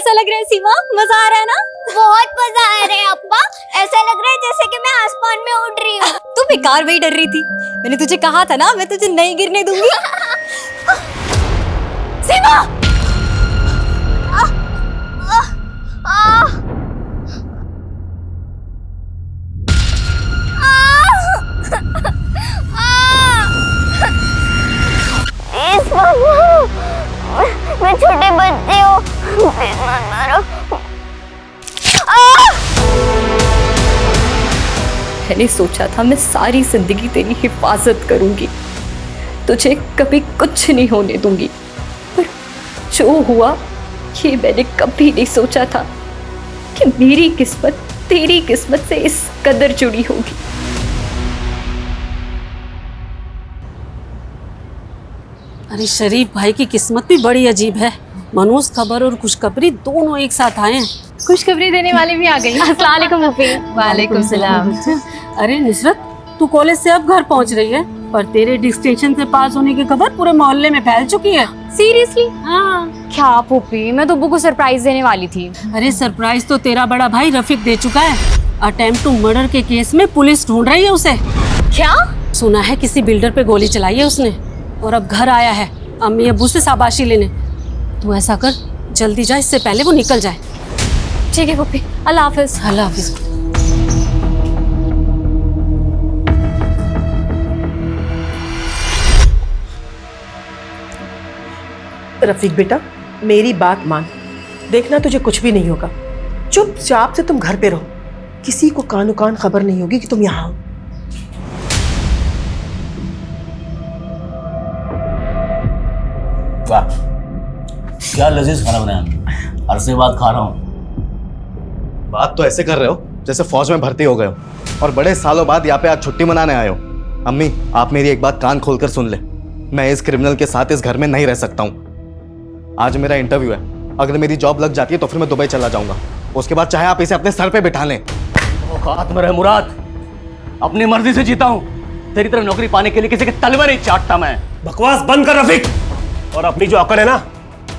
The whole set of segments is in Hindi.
कैसा लग रहा है सीमा? मजा आ रहा है ना? बहुत मजा आ रहा है अप्पा। ऐसा लग रहा है जैसे कि मैं आसमान में उड़ रही हूँ। तू बेकार में ही डर रही थी। मैंने तुझे कहा था ना, मैं तुझे नहीं गिरने दूंगी। सीमा! मैं छोटे बच्चे हूँ, प्लीज मत मारो। मैंने सोचा था मैं सारी जिंदगी तेरी हिफाजत करूंगी, तुझे कभी कुछ नहीं होने दूंगी, पर जो हुआ ये मैंने कभी नहीं सोचा था कि मेरी किस्मत तेरी किस्मत से इस कदर जुड़ी होगी। अरे शरीफ भाई की किस्मत भी बड़ी अजीब है। मनोज खबर और खुशखबरी दोनों एक साथ आए हैं। खुशखबरी देने वाले भी आ गई। अस्सलाम वालेकुम मुफी। वालेकुम सलाम। अरे नुसरत, तू कॉलेज से अब घर पहुंच रही है, पर तेरे डिस्टिंक्शन से पास होने की खबर पूरे मोहल्ले में फैल चुकी है। सीरियसली? हाँ। क्या पुप्पी, मैं तो अब्बू को सरप्राइज देने वाली थी। अरे सरप्राइज तो तेरा बड़ा भाई रफीक दे चुका है। अटेम्प्ट टू मर्डर के केस में पुलिस ढूंढ रही है उसे। क्या? सुना है किसी बिल्डर पे गोली चलाई है उसने, और अब घर आया है अम्मी अब्बू से शाबाशी लेने। तू ऐसा कर, जल्दी जा, इससे पहले वो निकल जाए। ठीक है पुप्पी, अल्लाह हाफिज। अल्लाह हाफिज। रफीक बेटा, मेरी बात मान, देखना तुझे कुछ भी नहीं होगा। चुपचाप से तुम घर पे रहो, किसी को कानो कान खबर नहीं होगी कि तुम यहाँ हो। वाह, क्या लजीज खाना बनाया। अरसे बाद खा रहा हूँ। बात तो ऐसे कर रहे हो जैसे फौज में भर्ती हो गए हो और बड़े सालों बाद यहाँ पे आज छुट्टी मनाने आए हो। अम्मी, आप मेरी एक बात कान खोलकर सुन ले, मैं इस क्रिमिनल के साथ इस घर में नहीं रह सकता हूँ। आज मेरा इंटरव्यू है, अगर मेरी जॉब लग जाती है तो फिर मैं दुबई चला जाऊंगा। उसके बाद चाहे आप इसे अपने सर पे बिठा लें। औकात में रहे मुराद, अपनी मर्जी से जीता हूँ। तेरी तरह नौकरी पाने के लिए किसी के तलवे नहीं चाटता मैं। बकवास बंद कर रफीक, और अपनी जो अकड़ है ना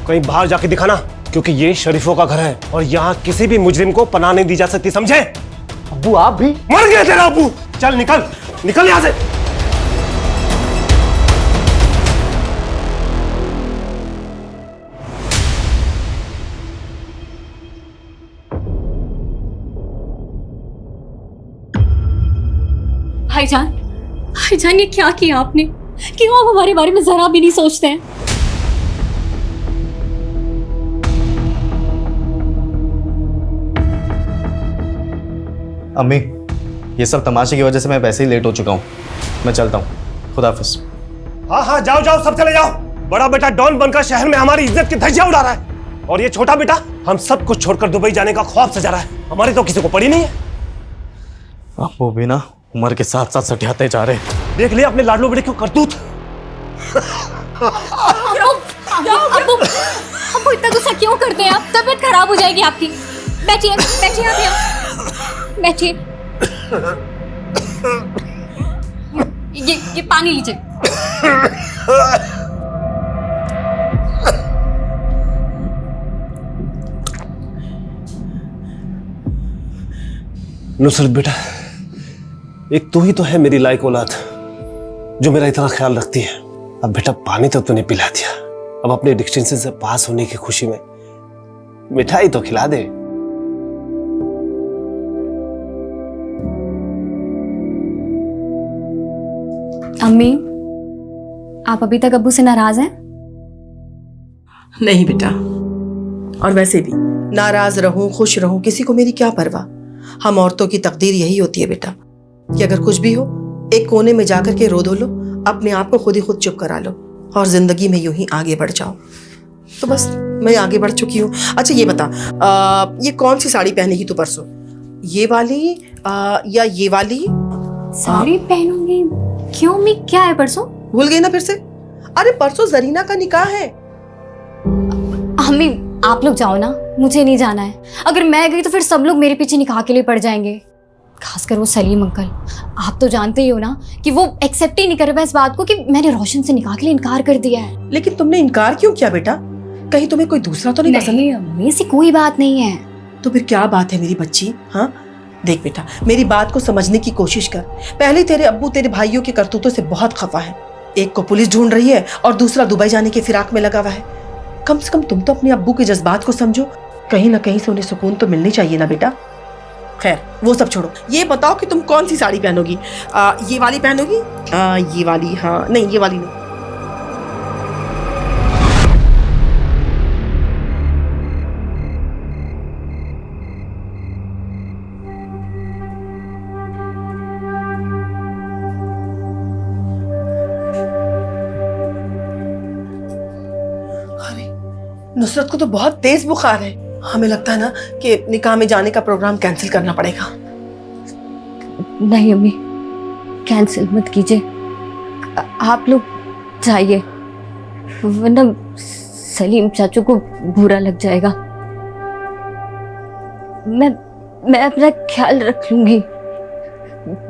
कहीं बाहर जाके दिखाना, क्योंकि ये शरीफों का घर है और यहाँ किसी भी मुजरिम को पनाह नहीं दी जा सकती, समझे? अब्बू आप भी? मर गया तेरा अब्बू। चल निकल निकल यहाँ से। भाईजान ये क्या किया आपने? क्यों आप हमारे बारे में जरा भी नहीं सोचते हैं? अम्मी, ये सब तमाशे की वजह से मैं वैसे ही लेट हो चुका हूँ, मैं चलता हूँ। खुदा हाफिज। हाँ हाँ, जाओ जाओ, सब चले जाओ। बड़ा बेटा डॉन बनकर शहर में हमारी इज्जत की धज्जियां उड़ा रहा है, और ये छोटा बेटा हम सब कुछ छोड़कर दुबई जाने का ख्वाब सजा रहा है। हमारी तो किसी को पड़ी नहीं है। वो भी ना उम्र के साथ साथ सटियाते जा रहे। देख लिया अपने लाडलो बेटे क्यों करतूत। अब्बू इतना गुस्सा क्यों करते हैं आप? तबीयत खराब हो जाएगी आपकी। बैठिए बैठिए आप, बैठिए। ये पानी लीजिए। नुसरत बेटा, एक तू ही तो है मेरी लायक औलाद जो मेरा इतना ख्याल रखती है। अब बेटा पानी तो तूने पिला दिया, अब अपने डिस्टिंक्शन से पास होने की खुशी में मिठाई तो खिला दे। अम्मी, आप अभी तक अब्बू से नाराज हैं? नहीं बेटा, और वैसे भी नाराज रहूं खुश रहूं किसी को मेरी क्या परवाह। हम औरतों की तकदीर यही होती है बेटा कि अगर कुछ भी हो एक कोने में जाकर के रो धो लो, अपने आप को खुद ही खुद चुप करा लो और जिंदगी में यूं ही आगे बढ़ जाओ। तो बस मैं आगे बढ़ चुकी हूँ। अच्छा ये बता, ये कौन सी साड़ी पहनेगी तू परसों? ये वाली या ये वाली? साड़ी पहनूंगी? क्यों अम्मी, क्या है परसों? भूल गई ना फिर से? अरे परसों जरीना का निकाह है। अम्मी आप लोग जाओ ना, मुझे नहीं जाना है। अगर मैं गई तो फिर सब लोग मेरे पीछे निकाह के लिए पड़ जाएंगे, खासकर वो सलीम अंकल। आप तो जानते ही हो ना कि वो एक्सेप्ट ही नहीं कर रहा इस बात को कि मैंने रोशन से निकाह के लिए इनकार कर दिया है। लेकिन तुमने इनकार क्यों किया बेटा? कहीं तुम्हें कोई दूसरा तो नहीं पसंद? नहीं अम्मी, ऐसी कोई बात नहीं है। तो फिर क्या बात है मेरी बच्ची? हाँ देख बेटा, मेरी बात को समझने की कोशिश कर। पहले तेरे अब्बू तेरे भाइयों के करतूतों से बहुत खफा है। एक को पुलिस ढूंढ रही है और दूसरा दुबई जाने के फिराक में लगा हुआ है। कम से कम तुम तो अपने अब्बू के जज्बात को समझो। कहीं ना कहीं से उन्हें सुकून तो मिलनी चाहिए ना बेटा। खैर वो सब छोड़ो, ये बताओ कि तुम कौन सी साड़ी पहनोगी? ये वाली पहनोगी? ये वाली? हाँ नहीं, ये वाली नहीं। नुसरत को तो बहुत तेज बुखार है। हमें लगता है ना कि निकाह में जाने का प्रोग्राम कैंसिल करना पड़ेगा। नहीं अम्मी, कैंसिल मत कीजिए, आप लोग जाइए, वरना सलीम चाचू को बुरा लग जाएगा। मैं अपना ख्याल रख लूंगी,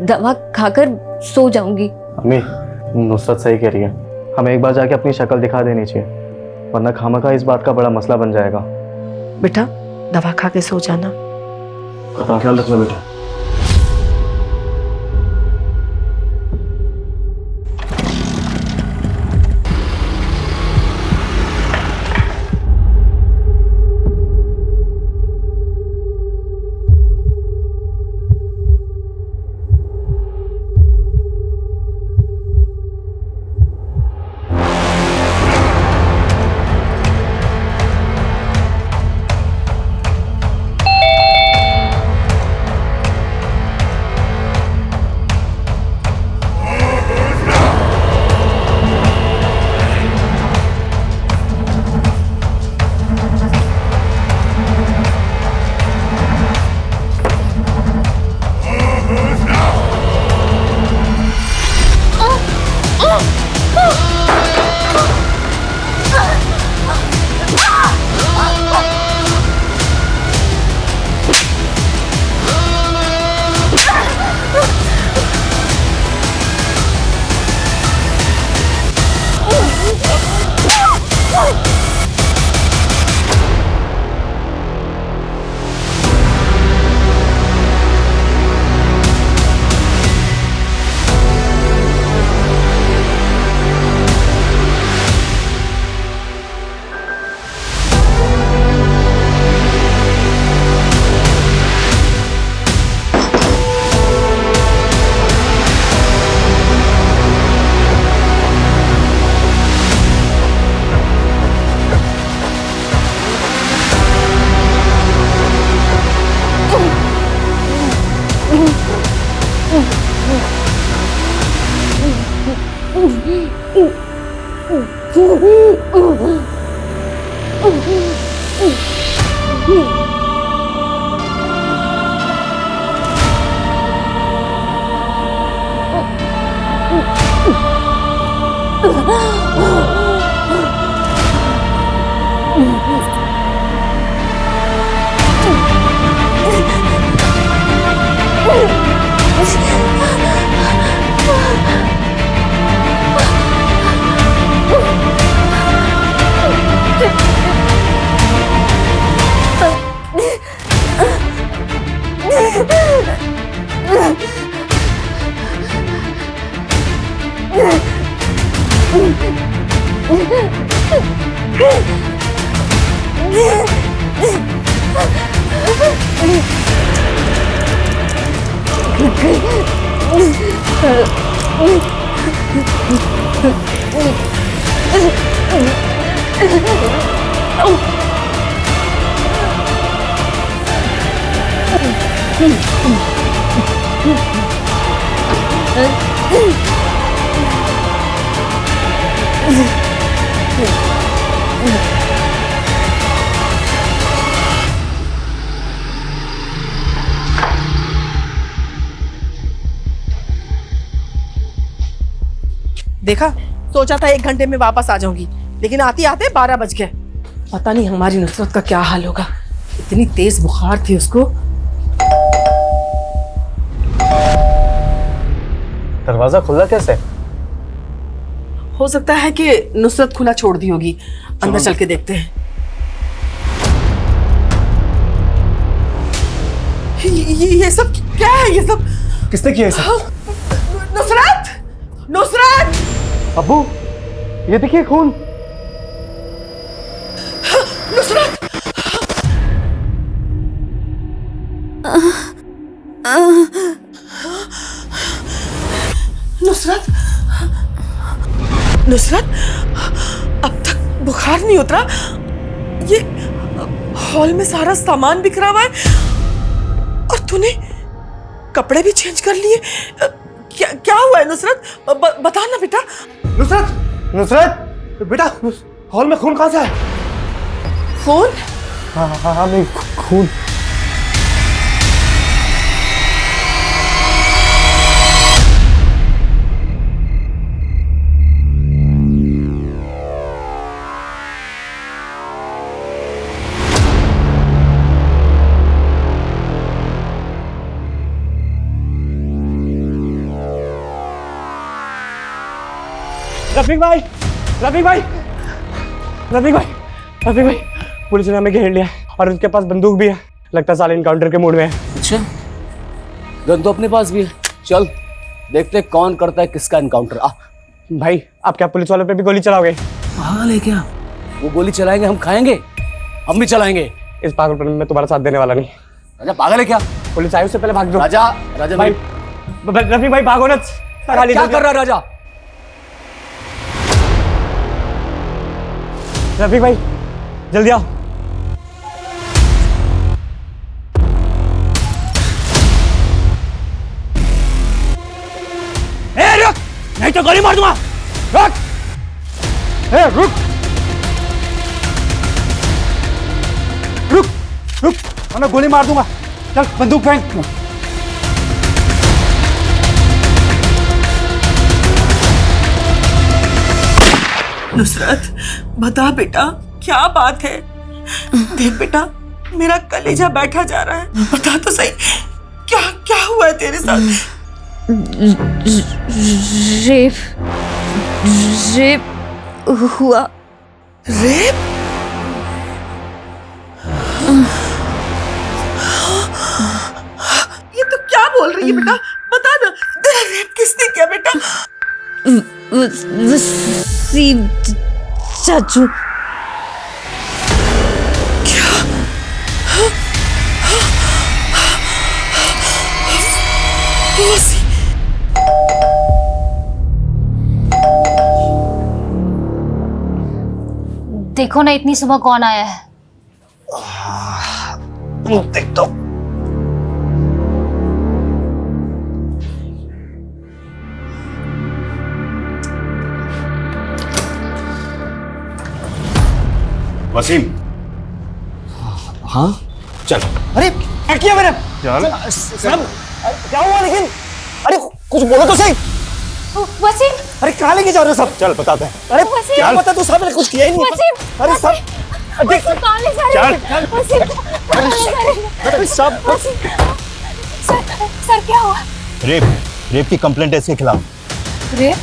दवा खाकर सो जाऊंगी। अम्मी नुसरत सही कह रही है, हमें एक बार जाके अपनी शक्ल दिखा देनी चाहिए, वरना खामखा इस बात का बड़ा मसला बन जाएगा। बेटा दवा खा के सो जाना। ख्याल रखना बेटा। देखा, सोचा था 1 घंटे में वापस आ जाऊंगी, लेकिन आते आते 12 बज गए। पता नहीं हमारी नुसरत का क्या हाल होगा, इतनी तेज बुखार थी उसको। दरवाजा खुला कैसे? हो सकता है कि नुसरत खुला छोड़ दी होगी। अंदर चल के देखते हैं। ये सब क्या है? ये सब किसने किया इसे? नुसरत, नुसरत, अब्बू ये देखिए खून। नुसरत, नुसरत, नुसरत, अब तक बुखार नहीं उतरा। ये हॉल में सारा सामान बिखरा हुआ है और तूने कपड़े भी चेंज कर लिए। क्या क्या हुआ है नुसरत? बता ना बेटा। नुसरत, नुसरत बेटा, हॉल में खून कहाँ से है? खून? हाँ नहीं, खून। रफीक भाई, रफीक भाई, रफीक भाई, रफीक भाई, पुलिस ने हमें घेर लिया और उसके पास बंदूक भी है। लगता है साले इनकाउंटर के मूड में है। अच्छा, गन तो अपने पास भी है। चल देखते कौन करता है किसका एनकाउंटर। आ भाई आप क्या पुलिस वालों पे भी गोली चलाओगे? पागल है क्या? वो गोली चलाएंगे हम खाएंगे, हम भी चलाएंगे। इस पागलपन में मैं तुम्हारा साथ देने वाला नहीं। राजा पागल है क्या? पुलिस आई उससे पहले भाग जाओ। राजा, राजा भाई, रफीक भाई भागो ना। क्या कर रहा है राजा? रफीक भाई जल्दी आओ। रुक, नहीं तो गोली मार दूंगा। रुक, रुक, रुक, रुक, वरना गोली मार दूंगा। चल बंदूक फेंक। नुसरत बता बेटा, क्या बात है? देख बेटा, मेरा कलेजा बैठा जा रहा है। बता तो सही, क्या क्या हुआ है तेरे साथ? रेप रेप हुआ। रेप? ये तो क्या बोल रही है बेटा? बता ना, तेरा रेप किसने किया बेटा? वसीम चाचू। क्या? वसीम? देखो ना इतनी सुबह कौन आया है। देख तो। वसीम, हाँ चल। अरे क्या किया मैंने? चल। क्या हुआ लेकिन? अरे कुछ बोलो तो सही। वसीम, अरे कहाँ लेके जा रहे हो सब? चल बताते हैं। अरे क्या बता तू, सब कुछ किया ही नहीं। वसीम, अरे सब देख। कौन ले जा रहे हैं? वसीम, कौन ले जा रहे हैं? अरे सब सर क्या हुआ? रेप की कंप्लेंट है इसके खिलाफ। रेप?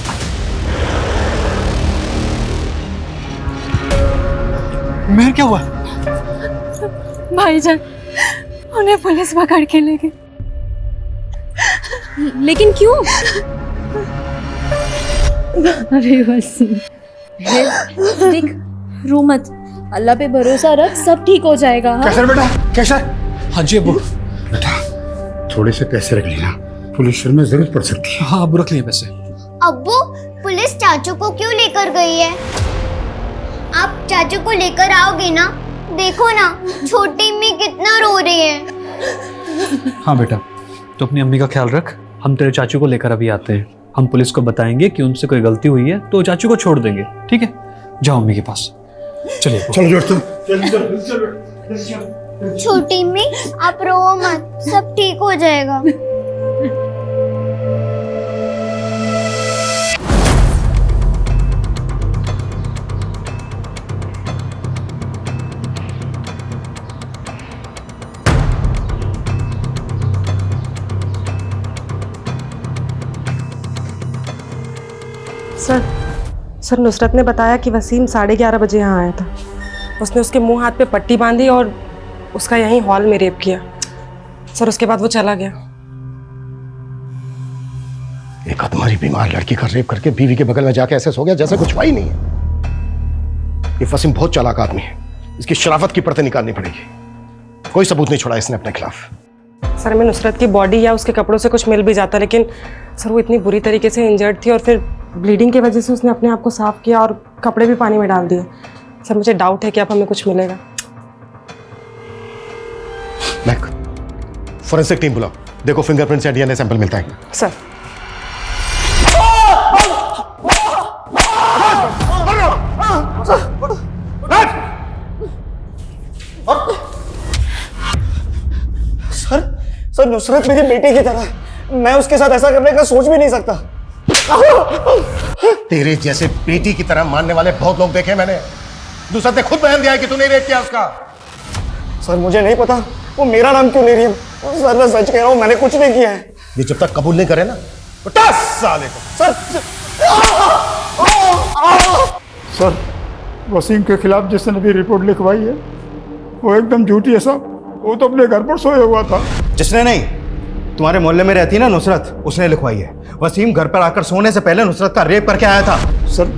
मेहर क्या हुआ? भाईजान, उन्हें पुलिस पकड़ के ले गई। लेकिन क्यों? अरे वसीम, देख, रो मत, अल्लाह पे भरोसा रख, सब ठीक हो जाएगा। हाँ? कैसर बेटा, कैसर। हाँ जी अब्बू। बेटा थोड़े से पैसे रख लेना, पुलिस शहर में जरूरत पड़ सकती है। हाँ अब्बू रख लिए पैसे। अब्बू, पुलिस चाचू को क्यों लेकर गई है? आप चाचू को लेकर आओगे ना? देखो ना, छोटी अम्मी कितना रो रही है। हाँ बेटा, तो अपनी अम्मी का ख्याल रख। हम तेरे चाचू को लेकर अभी आते हैं। हम पुलिस को बताएंगे कि उनसे कोई गलती हुई है तो चाचू को छोड़ देंगे। ठीक है, जाओ अम्मी के पास। चलिए चलो दोस्तों। छोटी अम्मी आप रो मत, सब ठीक हो जाएगा। सर नुसरत ने बताया कि वसीम 11:30 बजे यहाँ आया था। उसने उसके मुंह हाथ पे पट्टी बांधी और उसका यहीं हॉल में रेप किया। सर उसके बाद वो चला गया। एक तुम्हारी बीमार लड़की का रेप करके बीवी के बगल में जाके ऐसे सो गया जैसे कुछ हुआ ही नहीं है। ये वसीम बहुत चालाक आदमी है, इसकी शराफत की परतें निकालनी पड़ेगी। कोई सबूत नहीं छोड़ा इसने अपने खिलाफ। सर मैं नुसरत की बॉडी या उसके कपड़ों से कुछ मिल भी जाता, लेकिन सर वो इतनी बुरी तरीके से इंजर्ड थी और फिर ब्लीडिंग की वजह से उसने अपने आप को साफ किया और कपड़े भी पानी में डाल दिए। सर मुझे डाउट है कि अब हमें कुछ मिलेगा। महक, फोरेंसिक टीम बुलाओ, देखो फिंगरप्रिंट से डीएनए सैंपल मिलता है। सर सर नुसरत मेरी बेटी की तरह, मैं उसके साथ ऐसा करने का सोच भी नहीं सकता। तेरे जैसे बेटी की तरह मानने वाले बहुत लोग देखे मैंने। नुसरत ने खुद बयान दिया है कि तूने रेप किया उसका। सर मुझे नहीं पता वो मेरा नाम क्यों ले रही है। सर मैं सच कह रहा हूँ, मैंने कुछ नहीं किया है। ये जब तक कबूल नहीं करे ना तो 10 साल सर सर वसीम के खिलाफ जिसने भी रिपोर्ट लिखवाई है वो एकदम झूठी है साहब। वो तो अपने घर पर सोया हुआ था। जिसने नहीं, तुम्हारे मोहल्ले में रहती है ना नुसरत, उसने लिखवाई है। वसीम घर पर आकर सोने से पहले नुसरत का रेप करके आया था। सर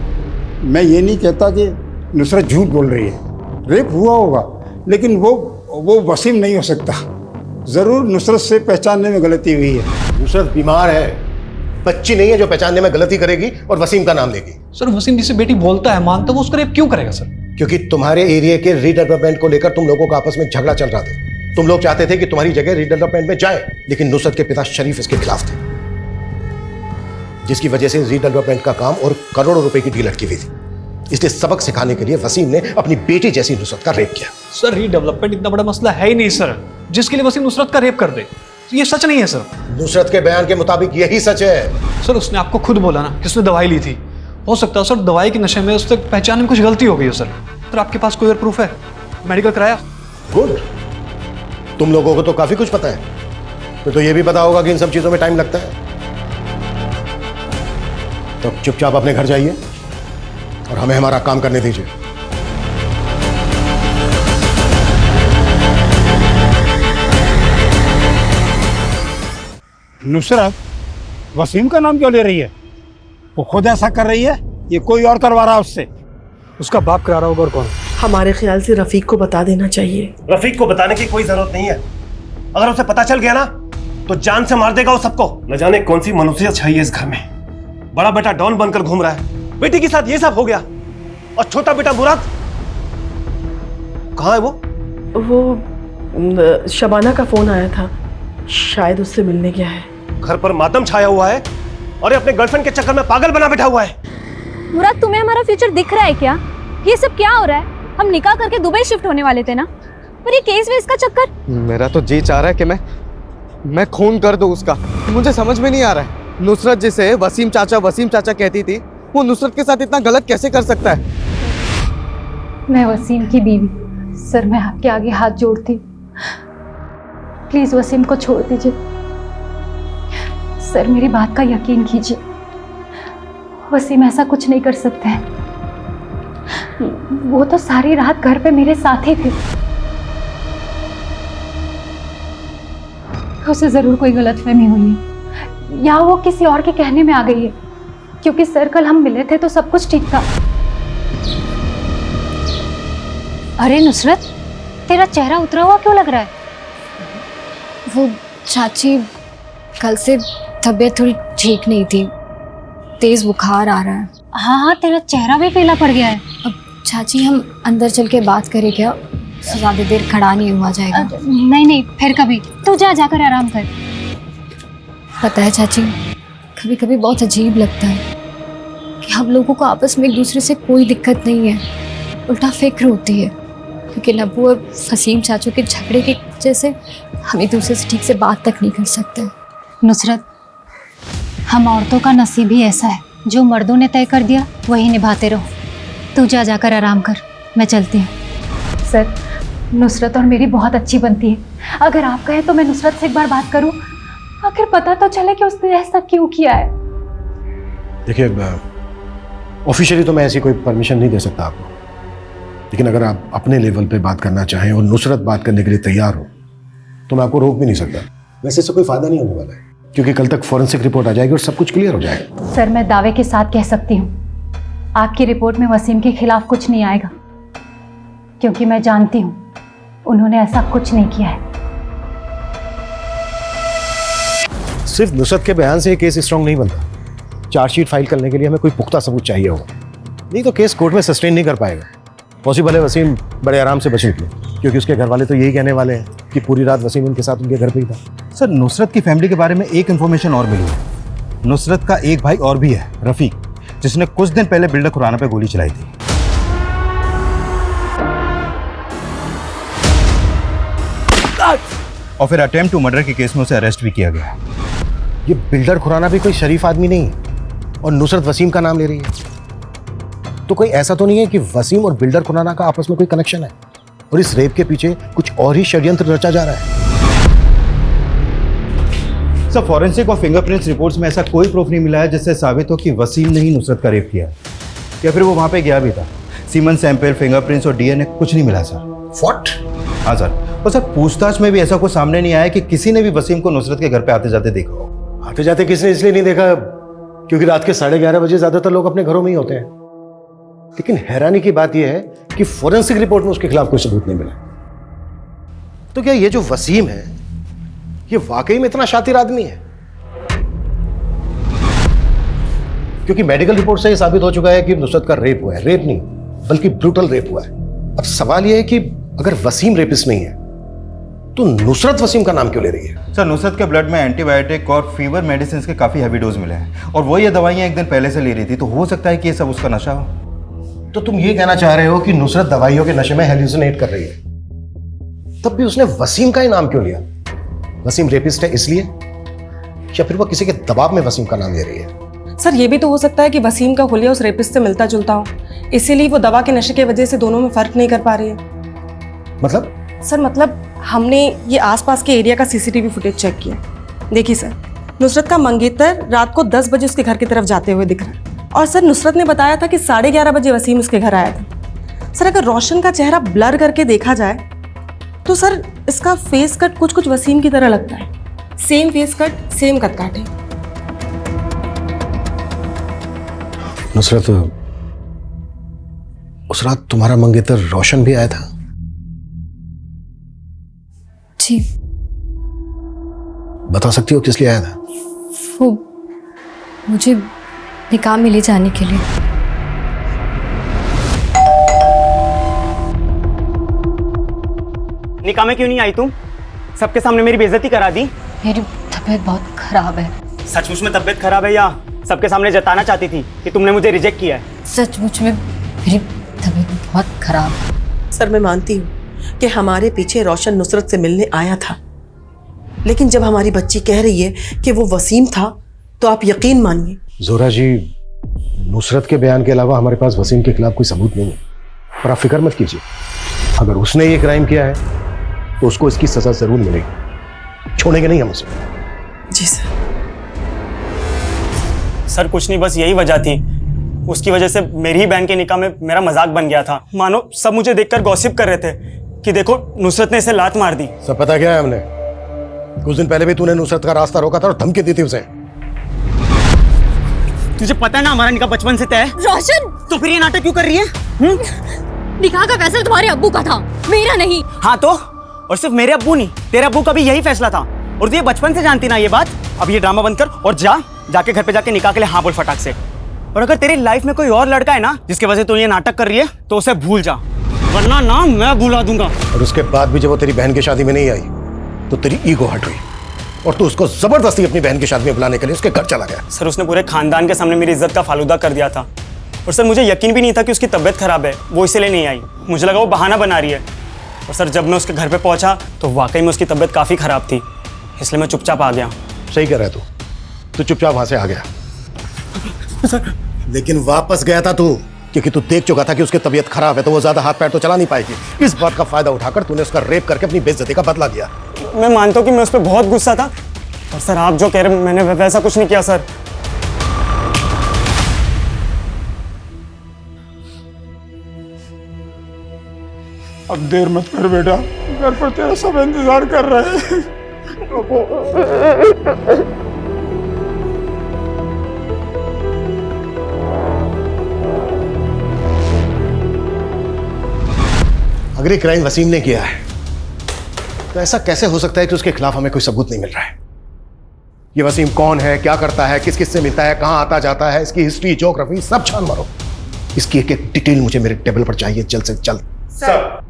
मैं ये नहीं कहता कि नुसरत झूठ बोल रही है, रेप हुआ होगा, लेकिन वो वसीम नहीं हो सकता। ज़रूर नुसरत से पहचानने में गलती हुई है। नुसरत बीमार है, बच्ची नहीं है जो पहचानने में गलती करेगी और वसीम का नाम लेगी। सर वसीम जिसे बेटी बोलता है मानता, वो उसका रेप क्यों करेगा सर? क्योंकि तुम्हारे एरिया के रीडेवलपमेंट को लेकर तुम लोगों का आपस में झगड़ा चल रहा था। तुम लोग चाहते थे कि तुम्हारी जगह रीडेवलपमेंट में जाए, लेकिन नुसरत के पिता शरीफ इसके खिलाफ थे, जिसकी वजह से रीडेवलपमेंट का काम और करोड़ों रुपए की डील अटकी हुई थी। इसलिए सबक सिखाने के लिए वसीम ने अपनी बेटी जैसी नुसरत का रेप किया। सर रीडेवलपमेंट इतना बड़ा मसला है ही नहीं सर, जिसके लिए वसीम नुसरत का रेप कर दे। ये सच नहीं है सर। नुसरत के बयान के मुताबिक यही सच है। सर उसने आपको खुद बोला ना कि उसने दवाई ली थी। हो सकता है सर दवाई के नशे में उससे पहचानने में कुछ गलती हो गई हो सर। सर आपके पास कोई और प्रूफ है? मेडिकल कराया? गुड, तुम लोगों को तो काफी कुछ पता है। तो ये भी पता होगा कि इन सब चीजों में टाइम लगता है। तो चुपचाप अपने घर जाइए और हमें हमारा काम करने दीजिए। नुसरत वसीम का नाम क्यों ले रही है? वो खुद ऐसा कर रही है, ये कोई और करवा रहा है उससे? उसका बाप करा रहा होगा और कौन? हमारे ख्याल से रफीक को बता देना चाहिए। रफीक को बताने की कोई जरूरत नहीं है। अगर उसे पता चल गया ना तो जान से मार देगा वो सबको। न जाने कौन सी मनुष्यत चाहिए इस घर में। बड़ा बेटा डॉन बनकर घूम रहा है, बेटी के साथ ये सब हो गया, और छोटा बेटा मुराद कहाँ है? वो शबाना का फोन आया था, शायद उससे मिलने गया है। घर पर मातम छाया हुआ है और ये अपने गर्लफ्रेंड के चक्कर में पागल बना बैठा हुआ है। मुराद तुम्हें हमारा फ्यूचर दिख रहा है क्या? ये सब क्या हो रहा है? हम निकाह करके दुबई शिफ्ट होने वाले थे ना, पर ये केस वेस का चक्कर। मेरा तो जी चाह रहा है कि मैं खून कर दूं उसका। मुझे समझ में नहीं आ रहा है, नुसरत जिसे वसीम चाचा कहती थी, वो नुसरत के साथ इतना गलत कैसे कर सकता है? मैं वसीम की बीवी, सर मैं आपके आगे हाथ जोड़ती, प्लीज वसीम को छोड़ दीजिए। सर मेरी बात का यकीन कीजिए, वसीम ऐसा कुछ नहीं कर सकते हैं। वो तो सारी रात घर पे मेरे साथ ही थे। उसे जरूर कोई गलतफहमी हुई है, या वो किसी और के कहने में आ गई है, क्योंकि सर कल हम मिले थे तो सब कुछ ठीक था। अरे नुसरत, तेरा चेहरा उतरा हुआ क्यों लग रहा है? वो चाची, कल से तबीयत थोड़ी ठीक नहीं थी, तेज बुखार आ रहा है। हाँ, तेरा चेहरा भी पीला पड़ गया है। अब चाची हम अंदर चल के बात करें क्या? ज़्यादा देर खड़ा नहीं हुआ जाएगा। नहीं, फिर कभी। तू जाकर आराम कर। पता है चाची, कभी कभी बहुत अजीब लगता है कि हम लोगों को आपस में एक दूसरे से कोई दिक्कत नहीं है, उल्टा फिक्र होती है, क्योंकि नब्बू और वसीम चाचू के झगड़े की वजह से हम एक दूसरे से ठीक से बात तक नहीं कर सकते। नुसरत, हम औरतों का नसीब ही ऐसा है, जो मर्दों ने तय कर दिया वही निभाते रहो। तू जाकर आराम कर, मैं चलती हूँ। सर, नुसरत और मेरी बहुत अच्छी बनती है। अगर आप कहें तो मैं नुसरत से एक बार बात करूं, आखिर पता तो चले कि उसने ऐसा क्यों किया है। देखिए, ऑफिशियली तो मैं ऐसी कोई परमिशन नहीं दे सकता आपको, लेकिन अगर आप अपने लेवल पे बात करना चाहें और नुसरत बात करने के लिए तैयार हो तो मैं आपको रोक भी नहीं सकता। वैसे इससे कोई फायदा नहीं होने वाला है, क्योंकि कल तक फॉरेंसिक रिपोर्ट आ जाएगी और सब कुछ क्लियर हो जाएगा। सर मैं दावे के साथ कह सकती हूँ आपकी रिपोर्ट में वसीम के खिलाफ कुछ नहीं आएगा, क्योंकि मैं जानती हूँ उन्होंने ऐसा कुछ नहीं किया है। सिर्फ नुसरत के बयान से ये केस स्ट्रांग नहीं बनता। चार्जशीट फाइल करने के लिए हमें कोई पुख्ता सबूत चाहिए होगा, नहीं तो केस कोर्ट में सस्टेन नहीं कर पाएगा। पॉसिबल है वसीम बड़े आराम से बच निकले, क्योंकि उसके घर वाले तो यही कहने वाले हैं कि पूरी रात वसीम उनके साथ उनके घर पे ही था। सर नुसरत की फैमिली के बारे में एक इन्फॉर्मेशन और मिली है। नुसरत का एक भाई और भी है, रफीक, जिसने कुछ दिन पहले बिल्डर खुराना पे गोली चलाई थी। और फिर अटेम्प्ट टू मर्डर के केस में उसे अरेस्ट भी किया गया। ये बिल्डर खुराना भी कोई शरीफ आदमी नहीं है, और नुसरत वसीम का नाम ले रही है। तो कोई ऐसा तो नहीं है कि वसीम और बिल्डर खुराना का आपस में कोई कनेक्शन है और इस रेप के पीछे कुछ और ही षड्यंत्र रचा जा रहा है? सर फॉरेंसिक और फिंगरप्रिंट्स रिपोर्ट्स में ऐसा कोई प्रूफ नहीं मिला है जिससे साबित हो कि वसीम ने ही नुसरत का रेप किया, या फिर वो वहां पे गया भी था। सीमन सैंपल, फिंगरप्रिंट्स और डीएनए कुछ नहीं मिला सर। व्हाट? हाँ सर, और सर पूछताछ में भी ऐसा कुछ सामने नहीं आया कि किसी ने भी वसीम को नुसरत के घर पे आते जाते देखा हो। आते जाते किसने इसलिए नहीं देखा क्योंकि रात के 11:30 बजे ज्यादातर लोग अपने घरों में ही होते हैं। लेकिन हैरानी की बात यह है कि फॉरेंसिक रिपोर्ट में उसके खिलाफ कोई सबूत नहीं मिला। तो क्या ये जो वसीम है ये वाकई में इतना शातिर आदमी है? क्योंकि मेडिकल रिपोर्ट से यह साबित हो चुका है कि नुसरत का रेप हुआ है। रेप नहीं बल्कि ब्रूटल रेप हुआ है। अब सवाल यह है कि अगर वसीम रेपिस्ट नहीं है तो नुसरत वसीम का नाम क्यों ले रही है? सर नुसरत के ब्लड में एंटीबायोटिक और फीवर मेडिसिन के काफी हैवी डोज मिले हैं, और वो ये दवाइयां एक दिन पहले से ले रही थी, तो हो सकता है कि ये सब उसका नशा हो। तो तुम ये कहना चाह रहे हो कि नुसरत दवाइयों के नशे में हेल्यूसिनेट कर रही है? तब भी उसने वसीम का ही नाम क्यों लिया? वसीम रेपिस्ट है इसलिए, या फिर वो किसी के दबाव में वसीम का नाम ले रही है? सर ये भी तो हो सकता है कि वसीम का हुलिया उस रेपिस्ट से मिलता जुलता हो, इसीलिए वो दवा के नशे की वजह से दोनों में फर्क नहीं कर पा रही है। मतलब? सर मतलब हमने ये आसपास के एरिया का सीसीटीवी फुटेज चेक किया। देखिए सर, नुसरत का मंगेतर रात को 10 बजे उसके घर की तरफ जाते हुए दिख रहा है, और सर नुसरत ने बताया था कि 11:30 बजे वसीम उसके घर आया था। सर अगर रोशन का चेहरा ब्लर करके देखा जाए तो सर इसका फेस कट कुछ कुछ वसीम की तरह लगता है। Same face cut, same cut काटे। नुसरत, उस रात तुम्हारा मंगेतर रोशन भी आया था? जी। बता सकती हो किस लिए आया था? वो मुझे निकाह में ले जाने के लिए। निकाह में क्यों नहीं आई तुम? सबके सामने मेरी बेइज्जती करा दी। मेरी तबीयत बहुत खराब है। सचमुच में तबीयत खराब है या सबके सामने जताना चाहती थी कि तुमने मुझे रिजेक्ट किया है? सचमुच में मेरी तबीयत बहुत खराब है। सर मैं मानती हूँ कि हमारे पीछे रोशन नुसरत से मिलने आया था, लेकिन जब हमारी बच्ची कह रही है कि वो वसीम था तो आप यकीन मानिए। जोरा जी, नुसरत के बयान के अलावा हमारे पास वसीम के खिलाफ कोई सबूत नहीं है, पर आप फिक्र मत कीजिए। अगर उसने ये क्राइम किया है तो उसको इसकी सजा जरूर मिलेगी, छोड़ेंगे नहीं हम उसे। जी सर। सर कुछ नहीं, बस यही वजह थी। उसकी वजह से मेरी ही बहन के निकाह में मेरा मजाक बन गया था। मानो सब मुझे देखकर गॉसिप कर रहे थे कि देखो नुसरत ने इसे लात मार दी। सब पता क्या है हमने? कुछ दिन पहले भी तूने नुसरत का रास्ता रोका था और धमकी दी थी उसे। तुझे पता है ना हमारा निकाह बचपन से तय है। रोशन, तो फिर ये नाटक क्यों कर रही है? निकाह का फैसला तुम्हारे अब्बू का था, मेरा नहीं। हाँ तो, और सिर्फ मेरे अब्बू नहीं, तेरे अब्बू का भी यही फैसला था, और तू ये बचपन से जानती ना ये बात। अब ये ड्रामा बंद कर और जाके घर पे जाके निकाह के लिए हाँ बोल फटाक से। और अगर तेरी लाइफ में कोई और लड़का है ना जिसके वजह से तू ये नाटक कर रही है तो उसे भूल जा, वरना ना मैं भुला दूंगा। और उसके बाद भी जब वो तेरी बहन की शादी में नहीं आई तो तेरी ईगो हट हुई और तू उसको जबरदस्ती अपनी बहन की शादी में बुलाने के लिए उसके घर चला गया। सर उसने पूरे खानदान के सामने मेरी इज्जत का फालूदा कर दिया था, और सर मुझे यकीन भी नहीं था कि उसकी तबीयत खराब है, वो इसलिए नहीं आई। मुझे लगा वो बहाना बना रही है। और सर जब मैं उसके घर पे पहुंचा तो वाकई में उसकी तबीयत काफ़ी ख़राब थी, इसलिए मैं चुपचाप आ गया। सही कह रहा है तू चुपचाप वहां से आ गया। लेकिन वापस गया था तू क्योंकि तू देख चुका था कि उसकी तबीयत खराब है, तो वो ज्यादा हाथ पैर तो चला नहीं पाएगी। इस बात का फायदा उठाकर तूने उसका रेप करके अपनी बेइज्जती का बदला लिया। मैं मानता हूँ कि मैं उस पर बहुत गुस्सा था, और सर आप जो कह रहे हैं मैंने वैसा कुछ नहीं किया सर। अब देर मत कर बेटा, घर पर तेरा सब इंतजार कर रहे हैं। अगर ये क्राइम वसीम ने किया है तो ऐसा कैसे हो सकता है कि उसके खिलाफ हमें कोई सबूत नहीं मिल रहा है? ये वसीम कौन है, क्या करता है, किस किस से मिलता है, कहां आता जाता है, इसकी हिस्ट्री, ज्योग्राफी सब छान मारो। इसकी एक एक डिटेल मुझे मेरे टेबल पर चाहिए, जल्द से जल्द। सर।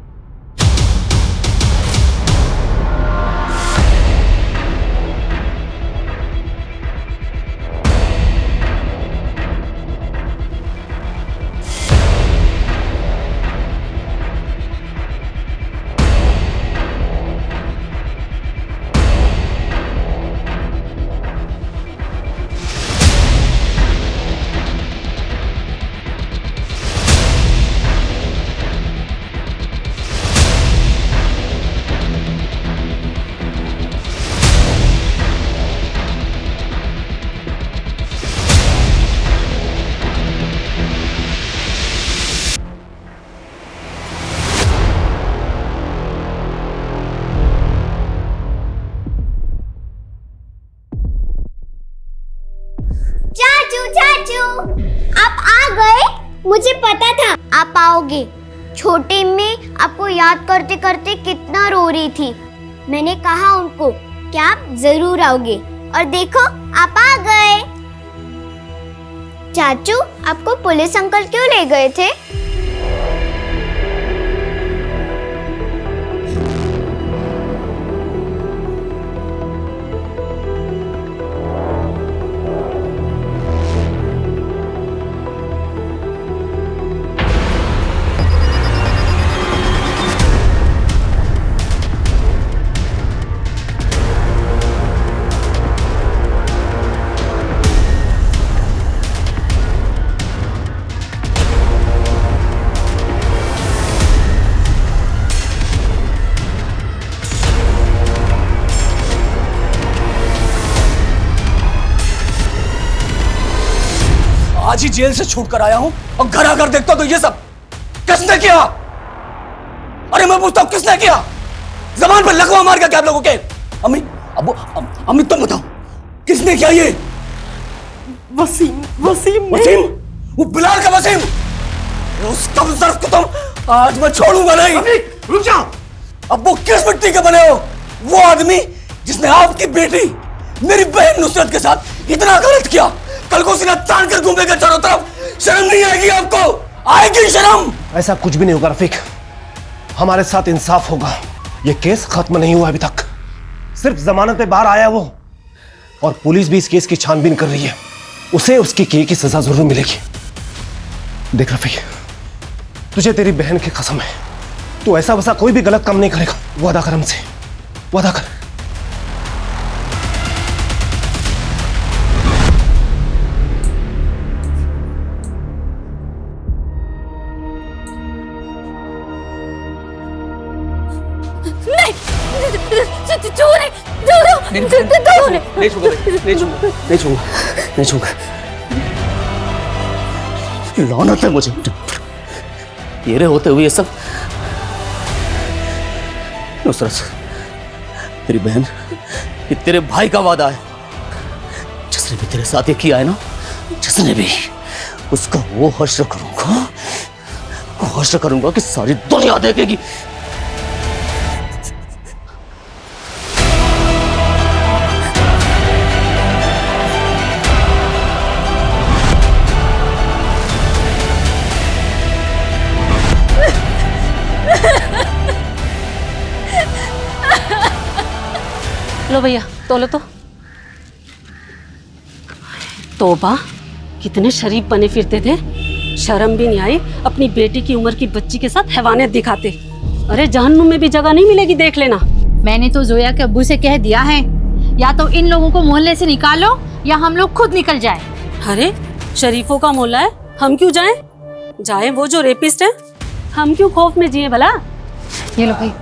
चाचू चाचू, आप आ गए? मुझे पता था आप आओगे। छोटी अम्मी आपको याद करते करते कितना रो रही थी। मैंने कहा उनको कि आप जरूर आओगे, और देखो आप आ गए। चाचू, आपको पुलिस अंकल क्यों ले गए थे? आज ही जेल से छूट कर आया हूं और घर आकर देखता तो ये सब किसने किया? अरे मैं पूछता हूं किसने किया? जबान पर लकवा मार गया क्या आप लोगों के? अम्मी, अब्बू, अम्मी तुम बताओ किसने किया ये? वसीम वसीम वसीम? वो बिलाल का वसीम? उस कमजोर को तुम आज मैं छोड़ूंगा नहीं। अम्मी रुक जाओ। अब वो किस मिट्टी के बने हो? वो आदमी जिसने आपकी बेटी मेरी बहन नुसरत के साथ इतना गलत किया, कल को सीना तान कर घूमेगा चारों तरफ। शर्म नहीं आएगी आपको? आएगी शर्म? ऐसा कुछ भी नहीं होगा रफीक, हमारे साथ इंसाफ होगा। ये केस खत्म नहीं हुआ अभी तक, सिर्फ जमानत पे बाहर आया वो, और पुलिस भी इस केस की छानबीन कर रही है। उसे उसकी किए की सजा जरूर मिलेगी। देख रफीक, तुझे तेरी बहन की कसम है, तू ऐसा वैसा कोई भी गलत काम नहीं करेगा। वादा कर हमसे, वादा कर। नहीं छूंगा। लानत है मुझे तेरे होते हुए ये सब। नुसरत, तेरी बहन, ये तेरे भाई का वादा है। जिसने भी तेरे साथ ये किया है ना, जिसने भी, उसका वो हश्र करूंगा कि सारी दुनिया देखेगी। लो भैया तोलो तो। तौबा, कितने शरीफ बने फिरते थे, शर्म भी नहीं आई अपनी बेटी की उम्र की बच्ची के साथ हैवानियत दिखाते। अरे जहन्नुम में भी जगह नहीं मिलेगी, देख लेना। मैंने तो जोया के अब्बू से कह दिया है, या तो इन लोगों को मोहल्ले से निकालो या हम लोग खुद निकल जाए। अरे शरीफों का मोहल्ला है, हम क्यों जाएं? जाएं वो जो रेपिस्ट है, हम क्यों खौफ में जिए भला? ये लो भाई।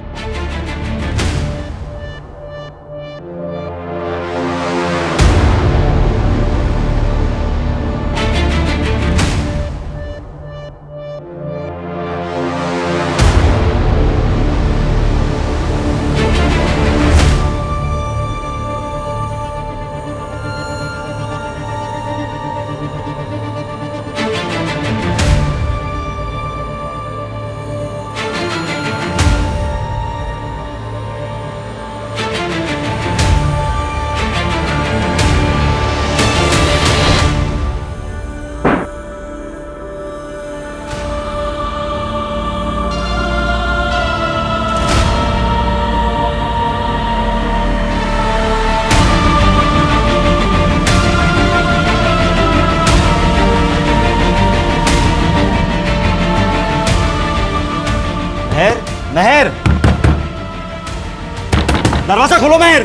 दरवाजा खोलो मेहर,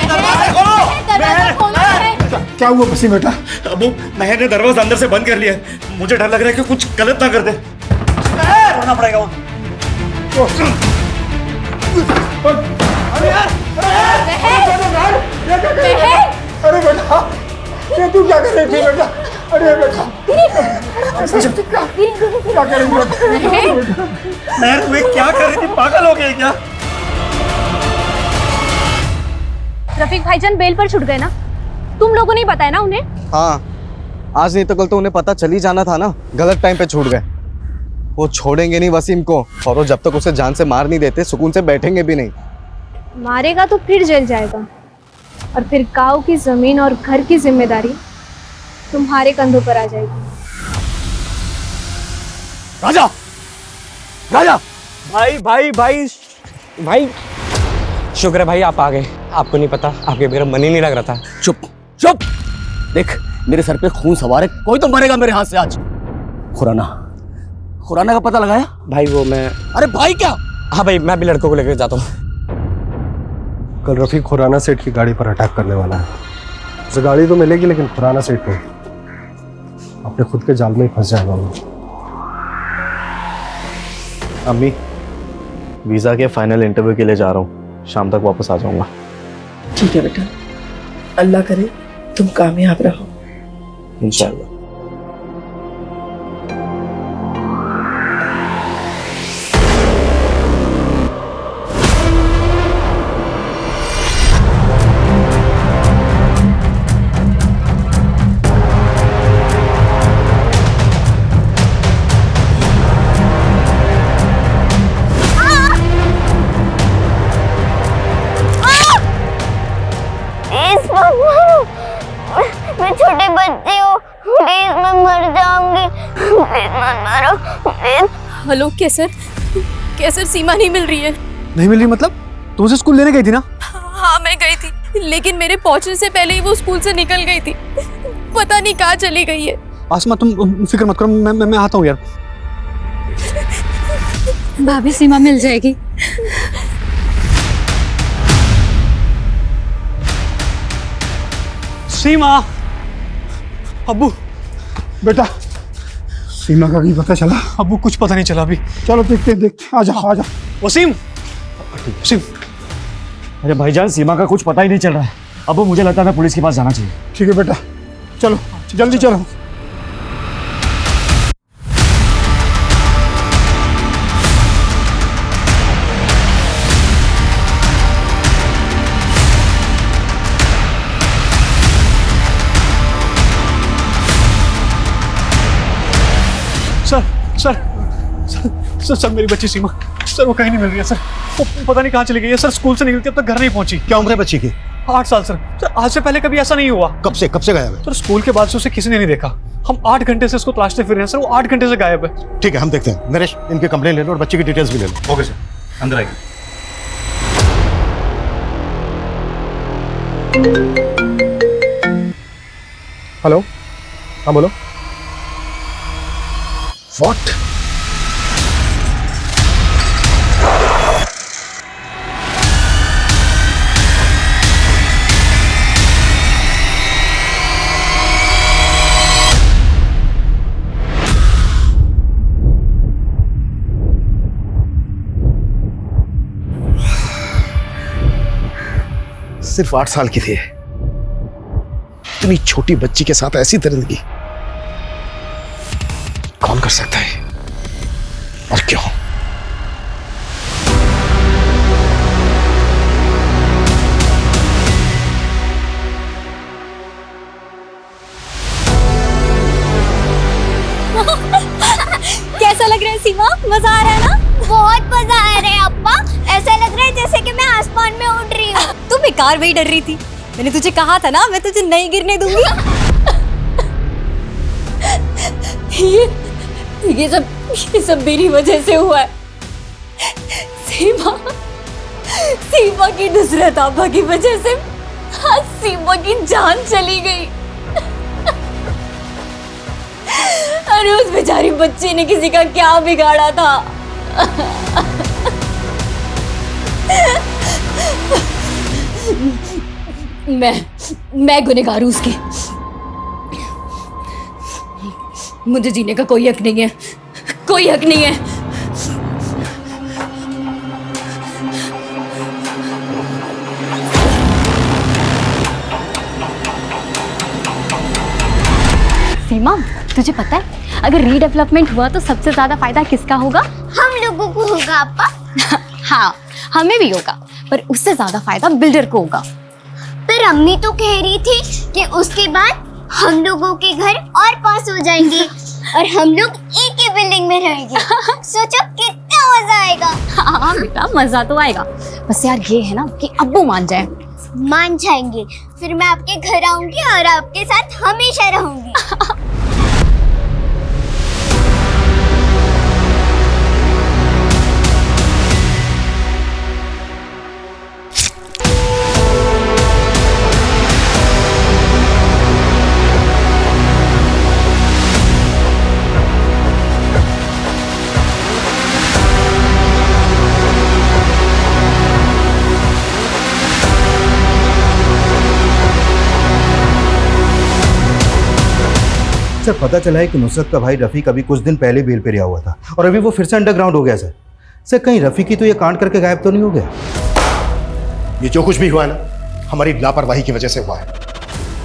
दरवाजा खोलो। क्या हुआ वसीम बेटा? अबू महर ने दरवाजा अंदर से बंद कर लिया है। मुझे डर लग रहा है कि कुछ गलत ना कर दे। छोड़ना पड़ेगा वहाँ। अरे बेटा, ये तू क्या कर रही थी बेटा? अरे बेटा, क्या कर रही थी? महर तू क्या कर रही थी? पागल हो गई क्या? रफीक भाईजान बेल पर छुट गए ना? तुम लोगों ने बताया ना उन्हें? हाँ, आज नहीं तो कल तो उन्हें पता चल ही जाना था ना। गलत टाइम पे छूट गए। वो छोड़ेंगे नहीं वसीम को, और वो जब तक उसे जान से मार नहीं देते सुकून से बैठेंगे भी नहीं। मारेगा तो फिर जेल जाएगा, और फिर गांव की जमीन और घर की जिम्मेदारी तुम्हारे कंधों पर आ जाएगी। राजा, राजा, भाई भाई भाई भाई, शुक्र है भाई आप आ गए। आपको नहीं पता, आपके बगैर मन ही नहीं लग रहा था। चुप चुप। देख मेरे सर पे खून सवार है, कोई तो मरेगा मेरे हाथ से आज। खुराना, खुराना का पता लगाया? भाई वो मैं, अरे भाई क्या? हाँ भाई मैं भी लड़कों को लेकर जाता हूँ। कल रफीक खुराना सेठ की गाड़ी पर अटैक करने वाला है। उसे गाड़ी तो मिलेगी लेकिन खुराना सेठ नहीं, अपने खुद के जाल में ही फंस जाएगा वो। अम्मी, वीजा के फाइनल इंटरव्यू के लिए जा रहा हूँ, शाम तक वापस आ जाऊंगा। ठीक है बेटा, अल्लाह करे तुम कामयाब रहो। इंशाल्लाह। मैं छोटे बच्चे हूँ, प्लीज मैं मर जाऊंगी, प्लीज मत मारो प्लीज। हेलो कैसर, कैसर सीमा नहीं मिल रही है। नहीं मिल रही मतलब? तुम उसे स्कूल लेने गई थी ना? हाँ मैं गई थी, लेकिन मेरे पहुंचने से पहले ही वो स्कूल से निकल गई थी। पता नहीं कहाँ चली गई है। आसमा तुम फिक्र मत करो, मैं आता हूँ यार। भाभी सीमा मिल जाएगी। सीमा, अब्बू बेटा, सीमा का भी पता चला? अब्बू कुछ पता नहीं चला अभी। चलो देखते देखते, आजा आजा। वसीम, वसीम। अरे भाईजान सीमा का कुछ पता ही नहीं चल रहा है। अब मुझे लगता है पुलिस के पास जाना चाहिए। ठीक है बेटा, चलो जल्दी चलो। Sir sir sir sir sir मेरी बच्ची सीमा, सर वो कहीं नहीं मिल रही है सर। वो पता नहीं कहाँ चली गई है सर। स्कूल से निकलती अब तक घर नहीं पहुंची। क्या उम्र है बच्ची की? 8 साल सर। सर आज से पहले कभी ऐसा नहीं हुआ। कब से गायब है? सर स्कूल के बाद से उसे किसी ने नहीं देखा। हम 8 घंटे से उसको तलाशते फिर रहे हैं सर, वो 8 घंटे से गायब है। ठीक है, हम देखते हैं। नरेश, इनके कंप्लेन ले लो और बच्चे की डिटेल्स भी ले लो। ओके सर, अंदर आइए। हेलो, हाँ बोलो। व्हाट? सिर्फ 8 साल की थी। इतनी छोटी बच्ची के साथ ऐसी दरिंदगी कौन कर सकता है और क्यों? कैसा लग रहा है सीमा? मजा आ रहा है ना? बहुत मजा आ रहा है अप्पा, ऐसा लग रहा है जैसे कि मैं आसमान में उड़ रही हूँ। तू बेकार में ही डर रही थी। मैंने तुझे कहा था ना, मैं तुझे नहीं गिरने दूंगी। ये सब मेरी वजह से हुआ है। सीमा की नुसरत आपा की वजह से आज सीमा की जान चली गई। अरे उस बेचारी बच्ची ने किसी का क्या बिगाड़ा था। मैं गुनहगार हूं उसकी। मुझे जीने का कोई हक नहीं है, कोई हक नहीं है। सीमा, तुझे पता है अगर रीडेवलपमेंट हुआ तो सबसे ज्यादा फायदा किसका होगा? हम लोगों को होगा पापा। हाँ, हमें भी होगा, पर उससे ज्यादा फायदा बिल्डर को होगा। पर अम्मी तो कह रही थी कि उसके बाद हम लोगों के घर और पास हो जाएंगे और हम लोग एक ही बिल्डिंग में रहेंगे। सोचो कितना मजा आएगा। हाँ बेटा, मजा तो आएगा, बस यार ये है ना कि अब्बू मान जाए। मान जाएंगे, फिर मैं आपके घर आऊंगी और आपके साथ हमेशा रहूंगी। सर पता चला है कि नुसरत का भाई रफ़ीक अभी कुछ दिन पहले बेल पे रिहा हुआ था और अभी वो फिर से अंडरग्राउंड हो गया सर। सर कहीं रफ़ीक ही तो ये कांड करके गायब तो नहीं हो गया? ये जो कुछ भी हुआ है ना, हमारी लापरवाही की वजह से हुआ है।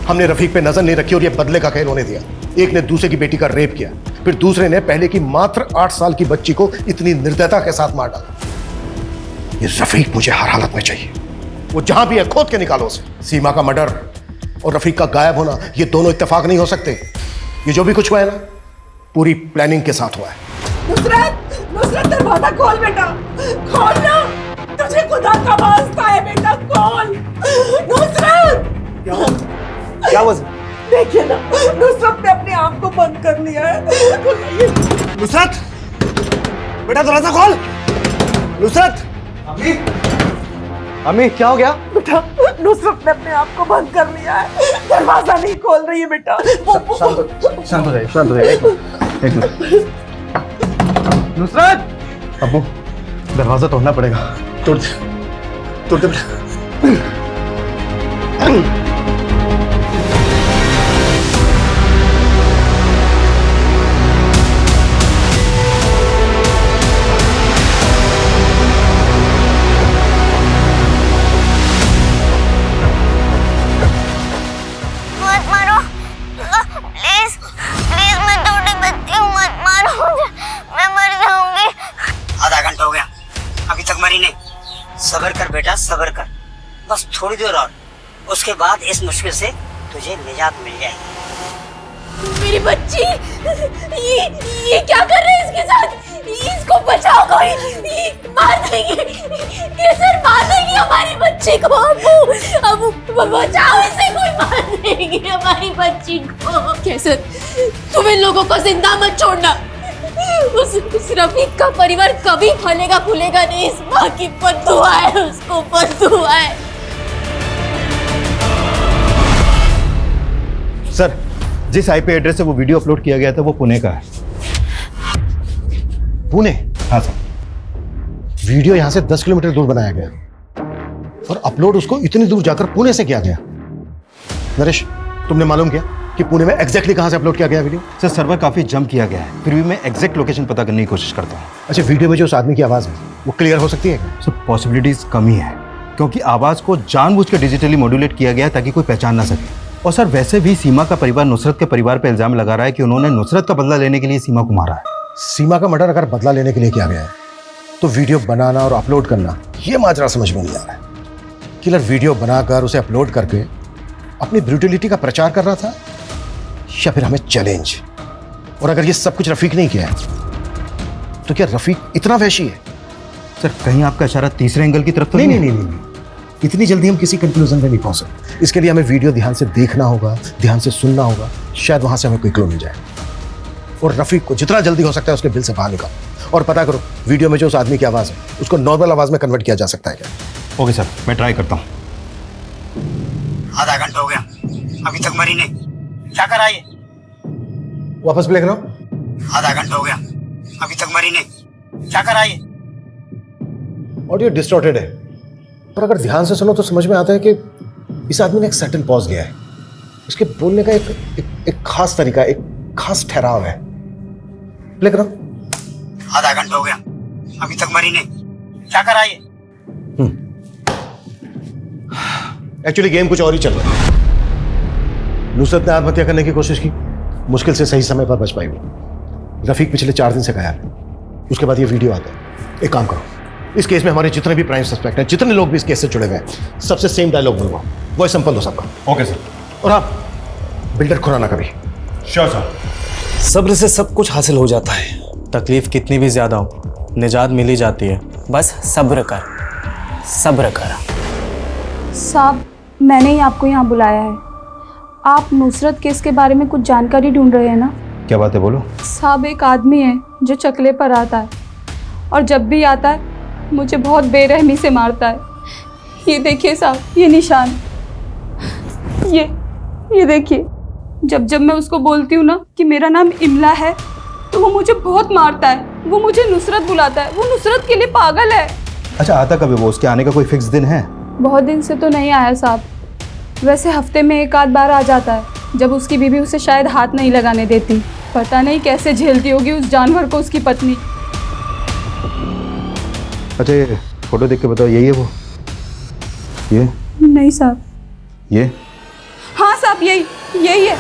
हमने रफ़ीक पे नजर नहीं रखी और ये बदले का खेल होने दिया। एक ने दूसरे की बेटी का रेप किया, फिर दूसरे ने पहले की मात्र 8 साल की बच्ची को इतनी निर्दयता के साथ मार डाला। ये रफ़ीक मुझे हर हालत में चाहिए। वो जहां भी है खोद के निकालो उसे। सीमा का मर्डर और रफ़ीक का गायब होना, ये दोनों इत्तेफाक नहीं हो सकते। ये जो भी कुछ हुआ है ना, पूरी प्लानिंग के साथ हुआ है। नुसरत, नुसरत दरवाजा खोल बेटा, खोल ना, तुझे खुदा का वास्ता है बेटा, खोल। नुसरत, क्या हुआ? देखिए ना, नुसरत ने अपने आप को बंद कर लिया है। नुसरत, बेटा दरवाजा खोल। नुसरत, अम्मी क्या हो गया? बेटा नुसरत ने अपने आप को बंद कर लिया है, दरवाजा नहीं खोल रही है बेटा। शांत हो जाइए, शांत हो जाइए। एक मिनट। नुसरत! अब्बू, दरवाजा तोड़ना पड़ेगा। तोड़ दे बेटा। मत मारो, प्लीज प्लीज, मैं थोड़ी बच्ची हूँ, मत मारो, मैं मर जाऊंगी। आधा घंटा हो गया, अभी तक मरी नहीं। सब्र कर बेटा, सब्र कर, बस थोड़ी देर और, उसके बाद इस मुश्किल से तुझे निजात मिल जाएगी। मेरी बच्ची, ये क्या कर रहे हैं इसके साथ? इसको बचाओ कोई, मार देंगे, केसर मार देंगे हमारी बच्ची को। अबू बचाओ इसे, कोई मार देंगे हमारी बच्ची को। केसर, तुम इन लोगों को जिंदा मत छोड़ना। उस रफीक का परिवार कभी फलेगा फूलेगा नहीं। इस माँ की बद्दुआ है, उसको बद्दुआ है। सर जिस आईपी एड्रेस से वो वीडियो अपलोड किया गया था वो पुणे का है। पुणे? हाँ सर। वीडियो यहां से 10 किलोमीटर दूर बनाया गया और अपलोड उसको इतनी दूर जाकर पुणे से किया गया। नरेश, तुमने मालूम किया कि पुणे में एग्जैक्टली कहां से अपलोड किया गया वीडियो? सर सर्वर काफी जंप किया गया है, फिर भी मैं एग्जैक्ट लोकेशन पता करने की कोशिश करता हूँ। अच्छा, वीडियो में जो उस आदमी की आवाज है वो क्लियर हो सकती है क्या? सर पॉसिबिलिटीज कम ही है, क्योंकि आवाज को जानबूझ कर डिजिटली मॉड्यूलेट किया गया है ताकि कोई पहचान ना सके। और सर वैसे भी सीमा का परिवार नुसरत के परिवार पर इल्जाम लगा रहा है कि उन्होंने नुसरत का बदला लेने के लिए सीमा को मारा है। सीमा का मर्डर अगर बदला लेने के लिए किया गया है तो वीडियो बनाना और अपलोड करना, ये माजरा समझ में नहीं आ रहा है। किलर वीडियो बनाकर उसे अपलोड करके अपनी ब्रूटलिटी का प्रचार कर रहा था या फिर हमें चैलेंज? और अगर ये सब कुछ रफीक नहीं किया है तो क्या रफीक इतना वैशी है? सर कहीं आपका इशारा तीसरे एंगल की तरफ तो नहीं। इतनी जल्दी हम किसी कंक्लूजन पे नहीं पहुंच सकते। इसके लिए हमें वीडियो ध्यान से देखना होगा, ध्यान से सुनना होगा, शायद वहां से हमें कोई क्लू मिल जाए। और रफीक को जितना जल्दी हो सकता है उसके बिल से बाहर निकालो और पता करो वीडियो में जो उस आदमी की आवाज है उसको नॉर्मल आवाज में कन्वर्ट किया जा सकता है क्या? ओके सर, मैं ट्राई करता हूँ। आधा घंटा हो गया, अभी तक मरी नहीं, क्या करा ये? वापस प्ले करो। आधा घंटा हो गया, अभी तक मरी नहीं, क्या करा ये? ऑडियो डिस्टॉर्टेड है, पर अगर ध्यान से सुनो तो समझ में आता है कि इस आदमी ने एक सटल पॉज लिया है। उसके बोलने का एक खास तरीका, एक खास ठहराव है। प्ले करो। आधा घंटा हो गया, अभी तक मरी नहीं, क्या करा ये? एक्चुअली गेम कुछ और ही चल रहा है। नुसरत ने आत्महत्या करने की कोशिश की, मुश्किल से सही समय पर बच पाई वो। रफीक पिछले 4 दिन से गायब है। उसके बाद ये वीडियो आता है। एक काम करो, इस केस में हमारे जितने भी प्राइम सस्पेक्ट हैं, जितने लोग भी इस केस से जुड़े हुए हैं, सबसे सेम डायलॉग बोलूंगा, वो सिंपल दो सबका। Okay sir. और हाँ, बिल्डर खुराना कभी। Sure sir. सब्र से सब कुछ हासिल हो जाता है। तकलीफ कितनी भी ज्यादा हो, निजात मिल ही जाती है। बस सब्र कर, सब्र कर। साहब, मैंने ही आपको यहाँ बुलाया है। आप नुसरत केस के बारे में कुछ जानकारी ढूंढ रहे हैं ना? क्या बात है, बोलो। साहब, एक आदमी है जो चकले पर आता है और जब भी आता है मुझे बहुत बेरहमी से मारता है। ये देखिए साहब, ये निशान, ये देखिए। जब जब मैं उसको बोलती हूँ ना कि मेरा नाम इमला है तो वो मुझे बहुत मारता है। वो मुझे नुसरत बुलाता है। वो नुसरत के लिए पागल है। अच्छा, आता कभी वो? उसके आने का कोई फिक्स दिन है? बहुत दिन से तो नहीं आया साहब, वैसे हफ्ते में 1 आध बार आ जाता है, जब उसकी बीवी उसे शायद हाथ नहीं लगाने देती। पता नहीं कैसे झेलती होगी उस जानवर को उसकी पत्नी। अच्छा, ये फोटो देख के बताओ, यही है वो? ये नहीं साहब। ये? हाँ साहब, यही है।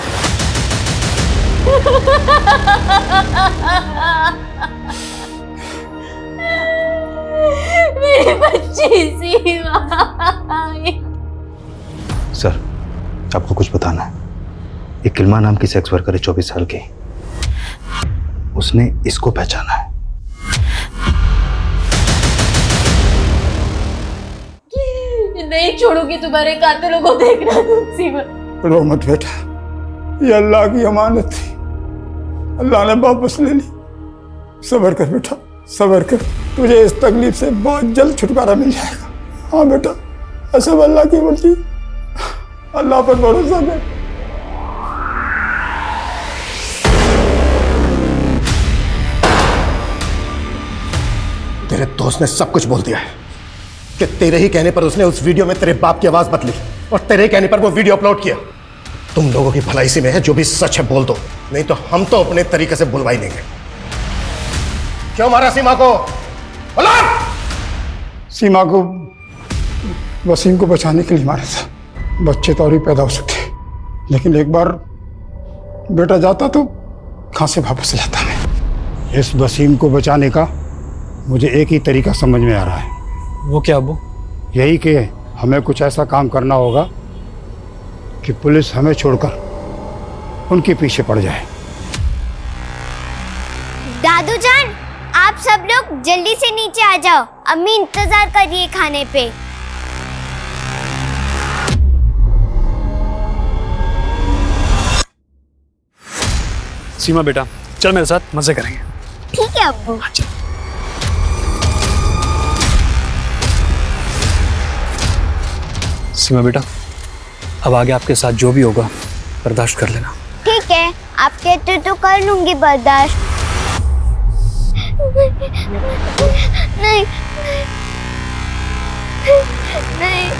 मेरी बच्ची सीमा। सर, आपको कुछ बताना है। एक किल्मा नाम की सेक्स वर्कर है, 24 साल की। उसने इसको पहचाना है। नहीं छोड़ूंगी तुम्हारे कातिलों को देखना तुम सीमा। रो मत बेटा, ये अल्लाह की अमानत थी, अल्लाह ने वापस ले ली। सब्र कर बेटा, सब्र कर, तुझे इस तकलीफ से बहुत जल्द छुटकारा मिल जाएगा। हाँ बेटा, सब अल्लाह की मर्जी, अल्लाह पर भरोसा कर। तेरे दोस्त ने सब कुछ बोल दिया है कि तेरे ही कहने पर उसने उस वीडियो में तेरे बाप की आवाज बदली और तेरे कहने पर वो वीडियो अपलोड किया। तुम लोगों की भलाई इसी में है, जो भी सच है बोल दो, नहीं तो हम तो अपने तरीके से बुलवा ही लेंगे। क्यों मारा सीमा को? सीमा को वसीम को बचाने के लिए मारा था। बच्चे तो और भी पैदा हो सकते हैं, लेकिन एक बार बेटा जाता तो कहां से वापस लाता मैं। इस वसीम को बचाने का मुझे एक ही तरीका समझ में आ रहा है। वो क्या अब्बू? यही कि हमें कुछ ऐसा काम करना होगा कि पुलिस हमें छोड़कर उनके पीछे पड़ जाए। दादू जान, आप सब लोग जल्दी से नीचे आ जाओ, अम्मी इंतजार कर रही है खाने पे। सीमा बेटा, चल मेरे साथ, मजे करेंगे। ठीक है अब्बू। सीमा बेटा, अब आगे आपके साथ जो भी होगा बर्दाश्त कर लेना। ठीक है, आप कहते तो कर लूंगी बर्दाश्त। नहीं नहीं।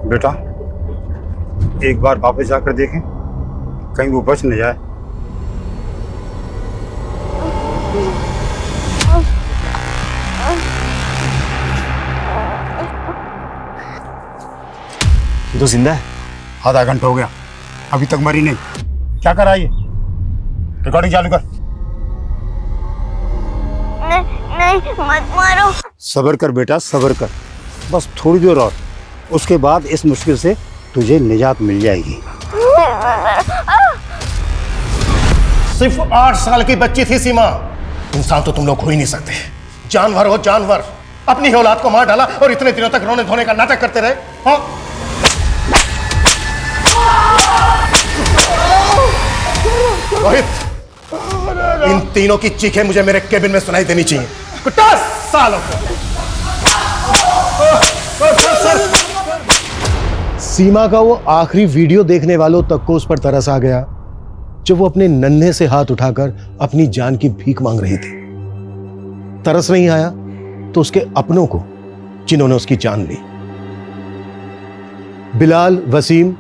बेटा, एक बार वापस जाकर देखें, कहीं वो बच न जाए। तो जिंदा है? आधा घंटा हो गया, अभी तक मरी नहीं। क्या करा ये? रिकॉर्डिंग चालू कर। नहीं, मत मारो। सब्र कर बेटा, सब्र कर, बस थोड़ी देर और, उसके बाद इस मुश्किल से तुझे निजात मिल जाएगी। सिर्फ 8 साल की बच्ची थी सीमा। इंसान तो तुम लोग हो ही नहीं सकते, जानवर हो जानवर। अपनी ही औलाद को मार डाला और इतने दिनों तक रोने धोने का नाटक करते रहे। हाँ? रोहित, इन तीनों की चीखें मुझे मेरे केबिन में सुनाई देनी चाहिए। 50 सालों को सीमा का वो आखिरी वीडियो देखने वालों तक को उस पर तरस आ गया जब वो अपने नन्हे से हाथ उठाकर अपनी जान की भीख मांग रही थी। तरस नहीं आया तो उसके अपनों को, जिन्होंने उसकी जान ली। बिलाल, वसीम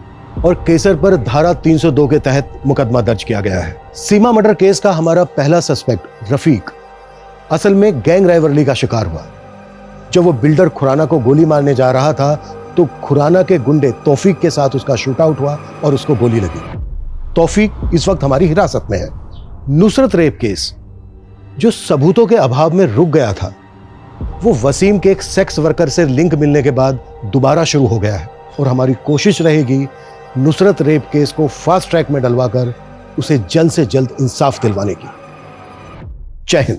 और केसर पर धारा 302 के तहत मुकदमा दर्ज किया गया है। सीमा मर्डर केस का हमारा पहला सस्पेक्ट रफीक असल में गैंग राइवलरी का शिकार हुआ। जब वो बिल्डर खुराना को गोली मारने जा रहा था तो खुराना के गुंडे तौफीक के साथ उसका शूटआउट हुआ और उसको गोली लगी। तौफीक इस वक्त हमारी हिरासत में है। नुसरत रेप केस जो सबूतों के अभाव में रुक गया था, वो वसीम के एक सेक्स वर्कर से लिंक मिलने के बाद दोबारा शुरू हो गया है और हमारी कोशिश रहेगी नुसरत रेप केस को फास्ट ट्रैक में डलवाकर उसे जल्द से जल्द इंसाफ दिलवाने की। जय हिंद।